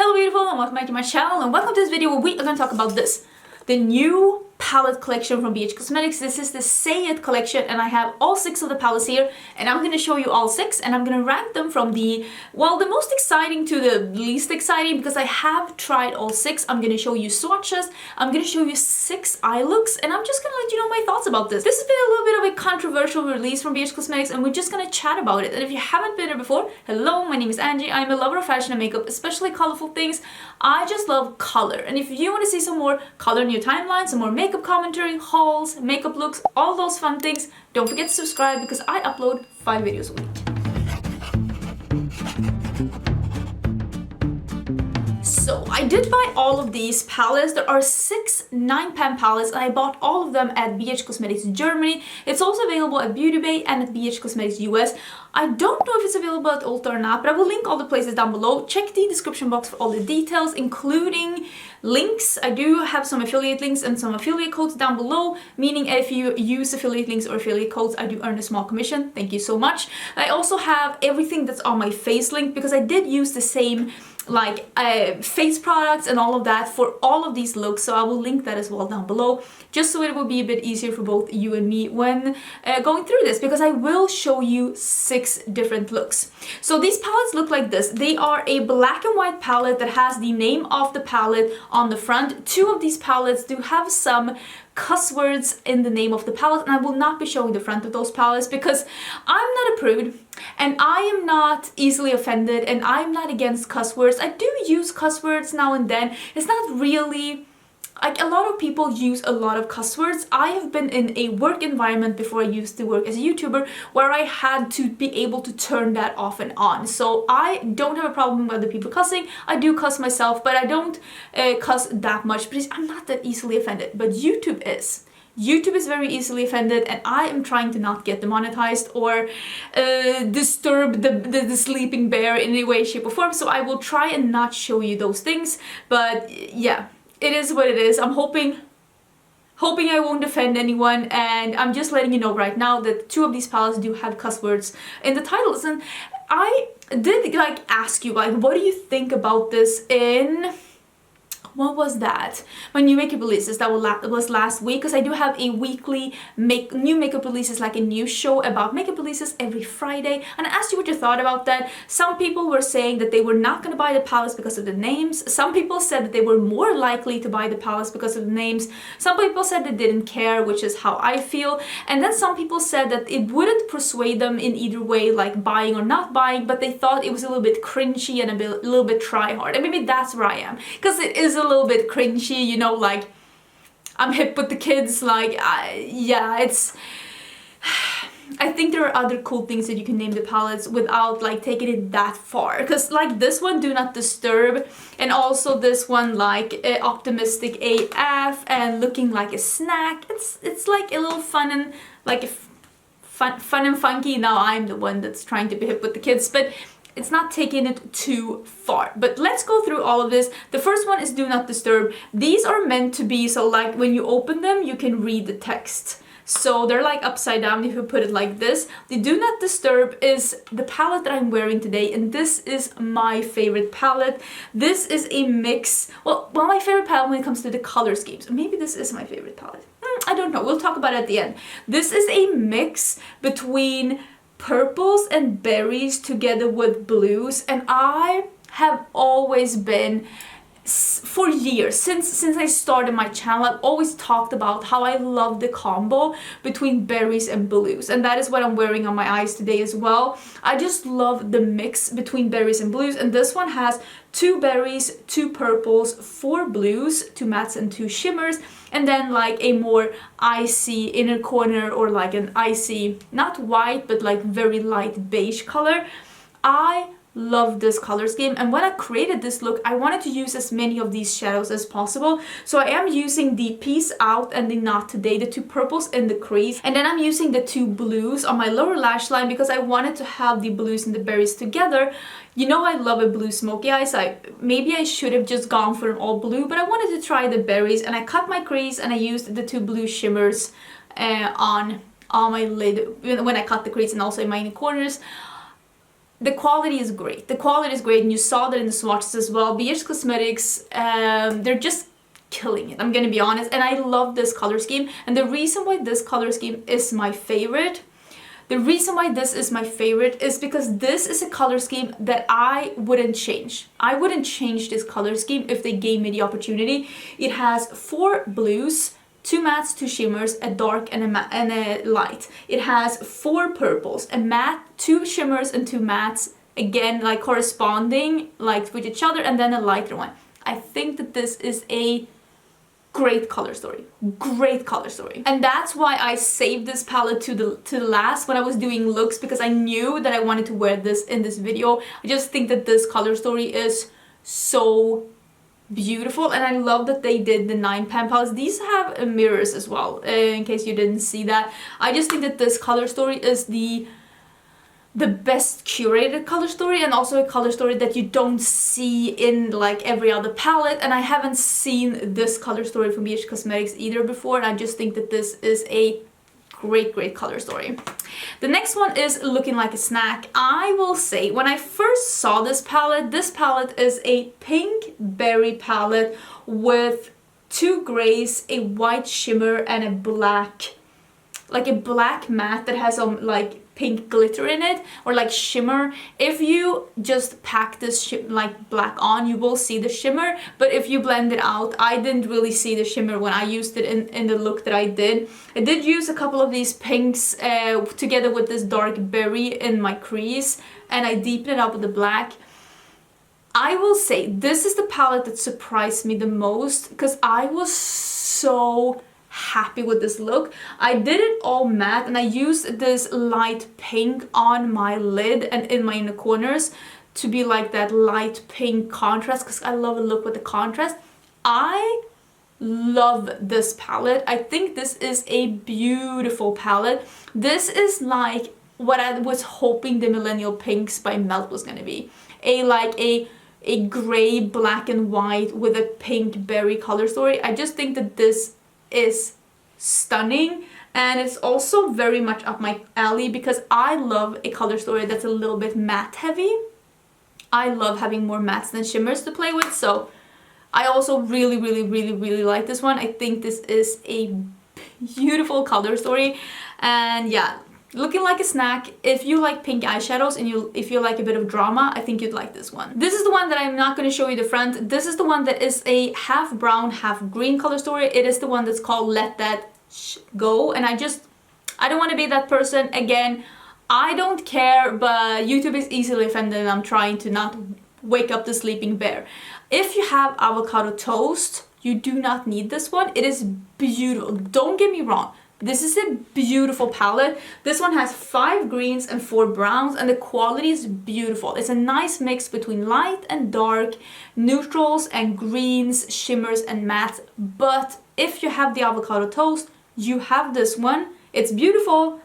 Hello beautiful and welcome back to my channel, and welcome to this video where we are going to talk about this. The new palette collection from BH Cosmetics. This is the Say It collection and I have all 6 of the palettes here and I'm going to show you all 6 and I'm going to rank them from the most exciting to the least exciting because I have tried all 6. I'm going to show you swatches, I'm going to show you 6 eye looks, and I'm just going to let you know my thoughts about this. This has been a little bit of a controversial release from BH Cosmetics and we're just going to chat about it. And if you haven't been here before, hello, my name is Angie. I'm a lover of fashion and makeup, especially colorful things. I just love color, and if you want to see some more color in your timeline, some more makeup commentary, hauls, makeup looks, all those fun things, don't forget to subscribe because I upload 5 videos a week. So I did buy all of these palettes. There are 6 9-pan palettes and I bought all of them at BH Cosmetics Germany. It's also available at Beauty Bay and at BH Cosmetics US. I don't know if it's available at Ulta or not, but I will link all the places down below. Check the description box for all the details, including links. I do have some affiliate links and some affiliate codes down below, meaning if you use affiliate links or affiliate codes, I do earn a small commission. Thank you so much. I also have everything that's on my face link because I did use the same face products and all of that for all of these looks, so I will link that as well down below, just so it will be a bit easier for both you and me when going through this, because I will show you 6 different looks. So these palettes look like this. They are a black and white palette that has the name of the palette on the front. 2 of these palettes do have some cuss words in the name of the palette, and I will not be showing the front of those palettes because I'm not a prude and I am not easily offended and I'm not against cuss words. I do use cuss words now and then. It's not really like a lot of people use a lot of cuss words. I have been in a work environment before I used to work as a YouTuber where I had to be able to turn that off and on. So I don't have a problem with other people cussing. I do cuss myself, but I don't cuss that much because I'm not that easily offended. But YouTube is. YouTube is very easily offended and I am trying to not get demonetized or disturb the sleeping bear in any way, shape or form. So I will try and not show you those things. But yeah. It is what it is. I'm hoping I won't offend anyone, and I'm just letting you know right now that 2 of these palettes do have cuss words in the titles. And I did ask you what do you think about this in what was that? My new makeup releases that was last week, because I do have a weekly new makeup releases, like a news show about makeup releases every Friday, and I asked you what you thought about that. Some people were saying that they were not going to buy the palettes because of the names. Some people said that they were more likely to buy the palettes because of the names. Some people said they didn't care, which is how I feel. And then some people said that it wouldn't persuade them in either way, like buying or not buying, but they thought it was a little bit cringy and a little bit try hard. And maybe that's where I am, because it is a little bit cringy, you know, like I'm hip with the kids, yeah, it's I think there are other cool things that you can name the palettes without taking it that far, because this one, Do Not Disturb, and also this one Optimistic AF and Looking Like a Snack, it's like a little fun and fun and funky. Now I'm the one that's trying to be hip with the kids, but it's not taking it too far. But let's go through all of this. The first one is Do Not Disturb. These are meant to be so when you open them, you can read the text. So they're upside down if you put it like this. The Do Not Disturb is the palette that I'm wearing today, and this is my favorite palette. This is a mix, well, my favorite palette when it comes to the color schemes. Maybe this is my favorite palette. I don't know, we'll talk about it at the end. This is a mix between purples and berries together with blues, and I have always been, for years, since I started my channel, I've always talked about how I love the combo between berries and blues, and that is what I'm wearing on my eyes today as well. I just love the mix between berries and blues, and this one has 2 berries, 2 purples, 4 blues, 2 mattes and 2 shimmers, and then a more icy inner corner, or an icy, not white, but very light beige color. I love this color scheme, and when I created this look, I wanted to use as many of these shadows as possible. So I am using the Peace Out and the Not Today, the 2 purples in the crease, and then I'm using the 2 blues on my lower lash line because I wanted to have the blues and the berries together. You know, I love a blue smoky eye, so maybe I should have just gone for an all blue, but I wanted to try the berries, and I cut my crease and I used the 2 blue shimmers on my lid when I cut the crease, and also in my inner corners. the quality is great. The quality is great, and you saw that in the swatches as well. BH Cosmetics, they're just killing it, I'm gonna be honest, and I love this color scheme. And the reason why this color scheme is my favorite, is because this is a color scheme that I wouldn't change. I wouldn't change this color scheme if they gave me the opportunity. It has 4 blues, 2 mattes, 2 shimmers, a dark and a light. It has 4 purples, a matte, 2 shimmers and 2 mattes, again like corresponding like with each other, and then a lighter one. I think that this is a great color story, and that's why I saved this palette to the last when I was doing looks, because I knew that I wanted to wear this in this video. I just think that this color story is so beautiful, and I love that they did the 9 pan palettes. These have mirrors as well, in case you didn't see that. I just think that this color story is the best curated color story, and also a color story that you don't see in like every other palette. And I haven't seen this color story from BH Cosmetics either before, and I just think that this is a great color story. The next one is Looking Like a Snack. I will say, when I first saw this palette is a pink berry palette with 2 grays, a white shimmer, and a black, like a black matte that has some like pink glitter in it, or like shimmer. If you just pack this like black on, you will see the shimmer, but if you blend it out, I didn't really see the shimmer when I used it in the look that I did. I did use a couple of these pinks together with this dark berry in my crease, and I deepened it up with the black. I will say this is the palette that surprised me the most, because I was so happy with this look. I did it all matte, and I used this light pink on my lid and in my inner corners to be like that light pink contrast, because I love a look with the contrast. I love this palette. I think this is a beautiful palette. This is like what I was hoping the Millennial Pinks by Melt was gonna be. A gray, black and white with a pink berry color story. I just think that this is stunning, and it's also very much up my alley, because I love a color story that's a little bit matte heavy. I love having more mattes than shimmers to play with, so I also really like this one. I think this is a beautiful color story, and yeah, Looking Like a Snack. If you like pink eyeshadows and if you like a bit of drama, I think you'd like this one. This is the one that I'm not going to show you the front. This is the one that is a half brown, half green color story. It is the one that's called Let That Go, and I don't want to be that person again. I don't care, but YouTube is easily offended, and I'm trying to not wake up the sleeping bear. If you have avocado toast, you do not need this one. It is beautiful. Don't get me wrong. This is a beautiful palette. This one has 5 greens and 4 browns, and the quality is beautiful. It's a nice mix between light and dark, neutrals and greens, shimmers and mattes. But if you have the avocado toast, you have this one. It's beautiful,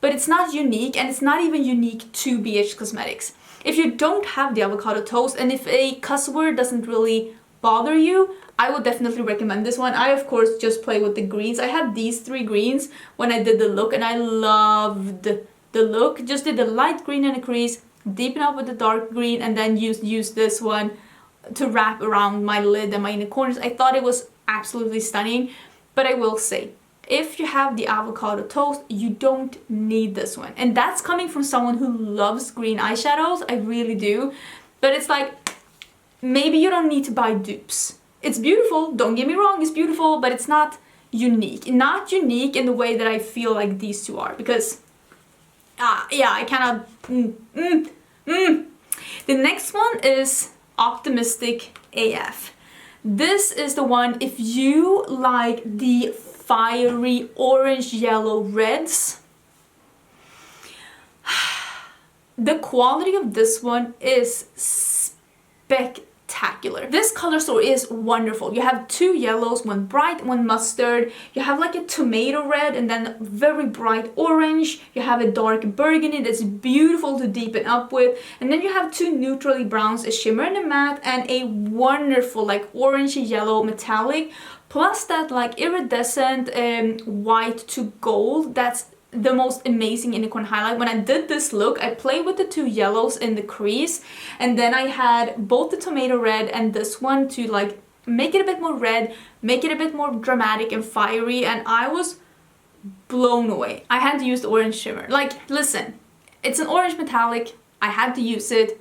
but it's not unique, and it's not even unique to BH Cosmetics. If you don't have the avocado toast, and if a cuss word doesn't really bother you, I would definitely recommend this one. I of course just play with the greens. I had these 3 greens when I did the look, and I loved the look. Just did the light green in the crease, deepen up with the dark green, and then use this one to wrap around my lid and my inner corners. I thought it was absolutely stunning, but I will say, if you have the avocado toast, you don't need this one. And that's coming from someone who loves green eyeshadows. I really do. But it's like, maybe you don't need to buy dupes. It's beautiful, don't get me wrong, it's beautiful, but it's not unique. Not unique in the way that I feel like these two are, because, yeah, I cannot, The next one is Optimistic AF. This is the one, if you like the fiery orange, yellow, reds, the quality of this one is spectacular. This color story is wonderful. You have 2 yellows, one bright, one mustard. You have like a tomato red, and then very bright orange. You have a dark burgundy that's beautiful to deepen up with. And then you have 2 neutrally browns, a shimmer and a matte, and a wonderful like orange yellow metallic. Plus that like iridescent white to gold that's the most amazing unicorn highlight. When I did this look, I played with the two yellows in the crease, and then I had both the tomato red and this one to like make it a bit more red, make it a bit more dramatic and fiery, and I was blown away. I had to use the orange shimmer. Like, listen, it's an orange metallic. I had to use it.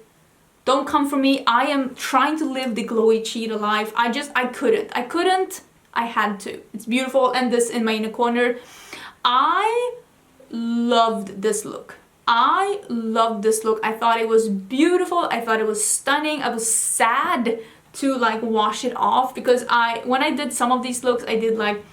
Don't come for me. I am trying to live the glowy cheetah life. I couldn't. I had to. It's beautiful. And this in my inner corner. I loved this look. I thought it was beautiful. I thought it was stunning. I was sad to like wash it off because when I did some of these looks, I did like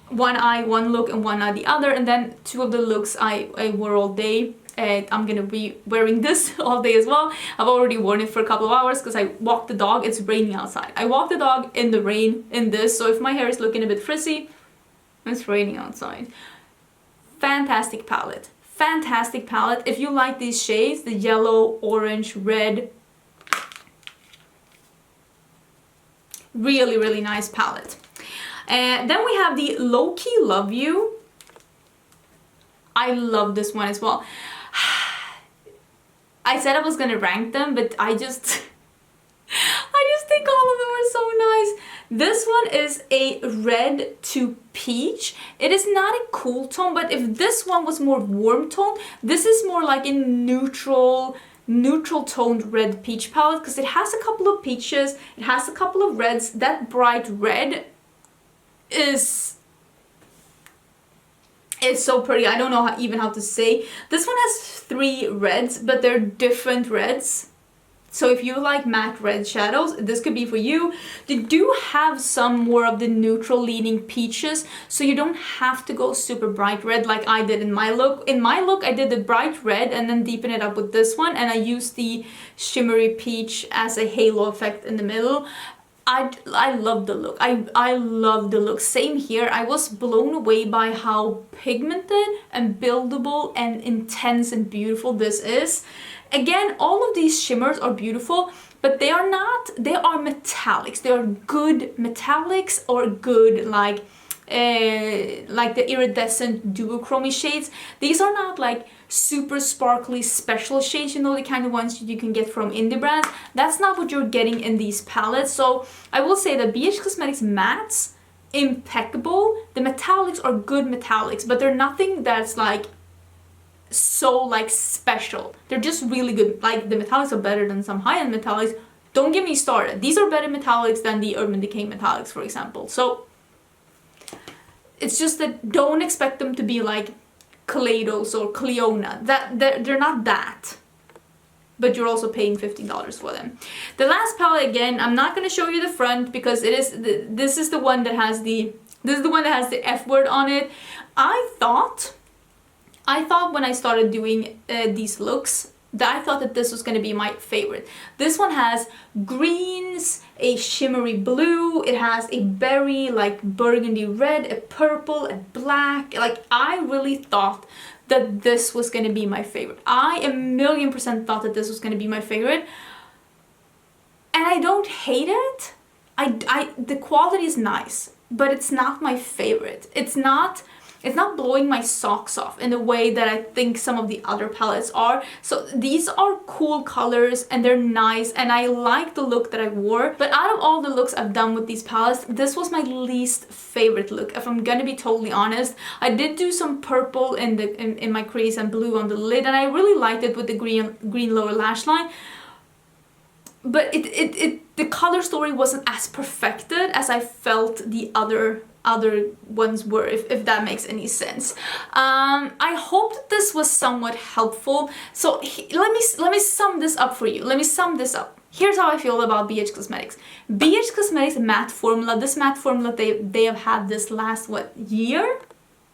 one eye one look and one eye the other, and then two of the looks I wore all day. And I'm gonna be wearing this all day as well. I've already worn it for a couple of hours because I walked the dog. It's raining outside. I walked the dog in the rain in this, so if my hair is looking a bit frizzy, it's raining outside. Fantastic palette. Fantastic palette. If you like these shades, the yellow, orange, red, really, really nice palette. And then we have the Low Key Love You. I love this one as well. I said I was gonna rank them, but I just think all of them are so nice. This one is a red to peach. It is not a cool tone, but if this one was more warm tone, this is more like a neutral toned red peach palette because it has a couple of peaches, it has a couple of reds. That bright red is so pretty. I don't know even how to say. This one has 3 reds, but they're different reds. So if you like matte red shadows, this could be for you. They do have some more of the neutral leaning peaches, so you don't have to go super bright red like I did in my look. In my look, I did the bright red and then deepen it up with this one, and I used the shimmery peach as a halo effect in the middle. I love the look. I love the look. Same here. I was blown away by how pigmented and buildable and intense and beautiful this is. Again, all of these shimmers are beautiful, but they are metallics. They are good metallics or good like the iridescent duochrome shades. These are not like super sparkly special shades, you know, the kind of ones you can get from indie brands. That's not what you're getting in these palettes. So I will say that BH Cosmetics mattes, impeccable. The metallics are good metallics, but they're nothing that's like so like special. They're just really good. Like the metallics are better than some high-end metallics. Don't get me started. These are better metallics than the Urban Decay metallics, for example. So it's just that don't expect them to be like Kaleidos or Cleona. They're not that. But you're also paying $15 for them. The last palette, again, I'm not going to show you the front because this is the one that has the F word on it. I thought when I started doing these looks that I thought that this was going to be my favorite. This one has greens, a shimmery blue, it has a berry like burgundy red, a purple, a black. Like I really thought that this was going to be my favorite. I 1,000,000% thought that this was going to be my favorite. And I don't hate it. The quality is nice, but it's not my favorite. It's not blowing my socks off in the way that I think some of the other palettes are. So these are cool colors and they're nice and I like the look that I wore. But out of all the looks I've done with these palettes, this was my least favorite look, if I'm gonna be totally honest. I did do some purple in my crease and blue on the lid, and I really liked it with the green lower lash line. But the color story wasn't as perfected as I felt the other ones were, if that makes any sense. I hope that this was somewhat helpful. So let me sum this up for you. Let me sum this up. Here's how I feel about BH Cosmetics. BH Cosmetics matte formula. This matte formula they have had this last year-ish.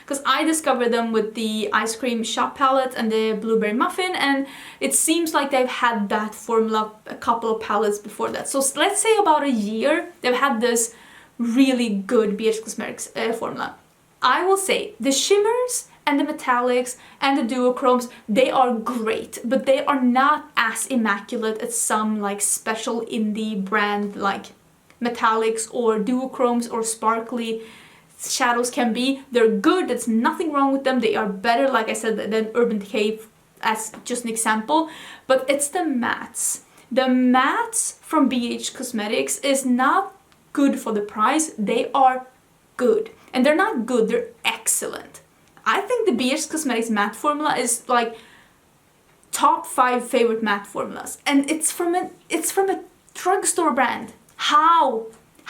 Because I discovered them with the ice cream shop palette and the blueberry muffin, and it seems like they've had that formula a couple of palettes before that. So let's say about a year they've had this really good BH Cosmetics formula. I will say the shimmers and the metallics and the duochromes, they are great, but they are not as immaculate as some like special indie brand like metallics or duochromes or sparkly shadows can be. They're good, there's nothing wrong with them. They are better, like I said, than Urban Decay as just an example. But it's the mattes. The mattes from BH Cosmetics is not good for the price. They are good. And they're not good, they're excellent. I think the BH Cosmetics matte formula is like top 5 favorite matte formulas. And it's from a drugstore brand. How?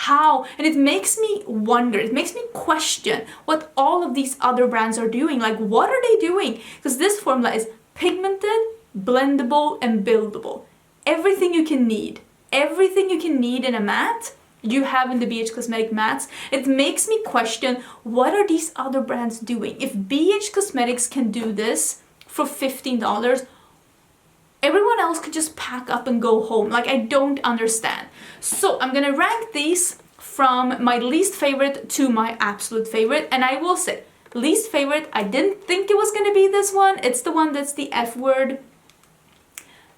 And it makes me wonder, it makes me question what all of these other brands are doing. Like, what are they doing? Because this formula is pigmented, blendable, and buildable. Everything you can need in a matte, you have in the BH Cosmetic mattes. It makes me question, what are these other brands doing? If BH Cosmetics can do this for $15, everyone else could just pack up and go home. Like, I don't understand. So I'm gonna rank these from my least favorite to my absolute favorite. And I will say, least favorite, I didn't think it was gonna be this one. It's the one that's the F word.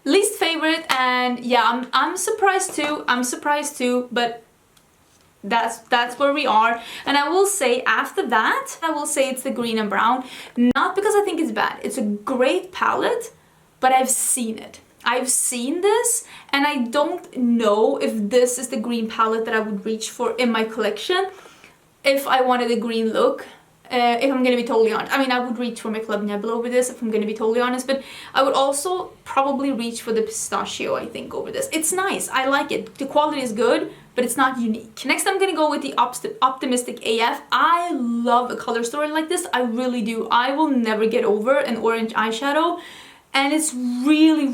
Least favorite, and yeah, I'm surprised too, but that's where we are. And I will say after that, I will say it's the green and brown. Not because I think it's bad. It's a great palette, but I've seen it. I've seen this, and I don't know if this is the green palette that I would reach for in my collection if I wanted a green look. If I'm gonna be totally honest. I mean, I would reach for my Club Nebula over this if I'm gonna be totally honest, but I would also probably reach for the pistachio, I think, over this. It's nice, I like it. The quality is good, but it's not unique. Next, I'm gonna go with the Optimistic AF. I love a color story like this, I really do. I will never get over an orange eyeshadow, and it's really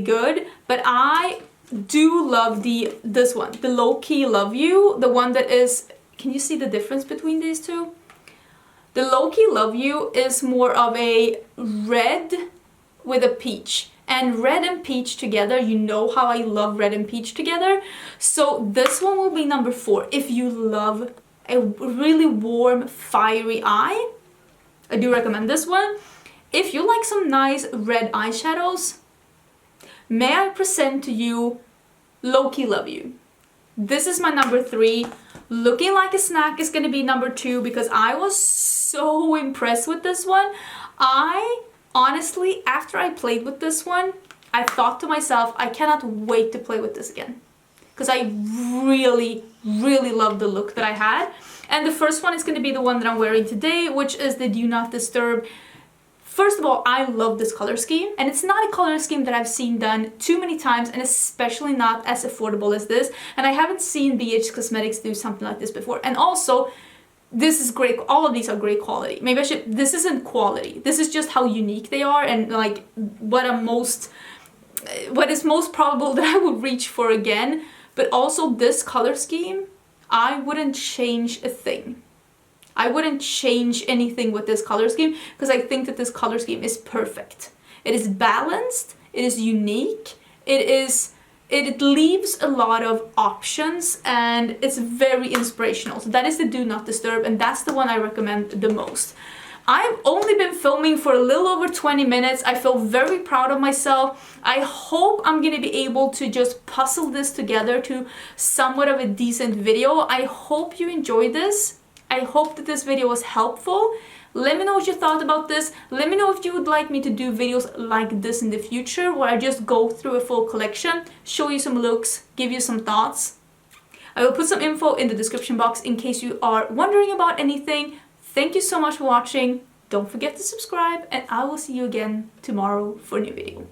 good, but I do love this one, the Low Key Love You, the one that is, can you see the difference between these two? The Low Key Love You is more of a red with a peach. And red and peach together, you know how I love red and peach together. So this one will be number 4. If you love a really warm, fiery eye, I do recommend this one. If you like some nice red eyeshadows, may I present to you Low Key Love You. This is my number 3. Looking Like a Snack is going to be number 2 because I was so impressed with this one. I honestly, after I played with this one, I thought to myself, I cannot wait to play with this again. Because I really love the look that I had. And the first one is going to be the one that I'm wearing today, which is the Do Not Disturb. First of all, I love this color scheme, and it's not a color scheme that I've seen done too many times, and especially not as affordable as this. And I haven't seen BH Cosmetics do something like this before. And also, this is great. All of these are great quality. Maybe I should, this isn't quality. This is just how unique they are, and like what is most probable that I would reach for again. But also this color scheme, I wouldn't change a thing. I wouldn't change anything with this color scheme because I think that this color scheme is perfect. It is balanced, it is unique, it leaves a lot of options, and it's very inspirational. So that is the Do Not Disturb, and that's the one I recommend the most. I've only been filming for a little over 20 minutes. I feel very proud of myself. I hope I'm gonna be able to just puzzle this together to somewhat of a decent video. I hope you enjoyed this. I hope that this video was helpful. Let me know what you thought about this. Let me know if you would like me to do videos like this in the future, where I just go through a full collection, show you some looks, give you some thoughts. I will put some info in the description box in case you are wondering about anything. Thank you so much for watching. Don't forget to subscribe, and I will see you again tomorrow for a new video.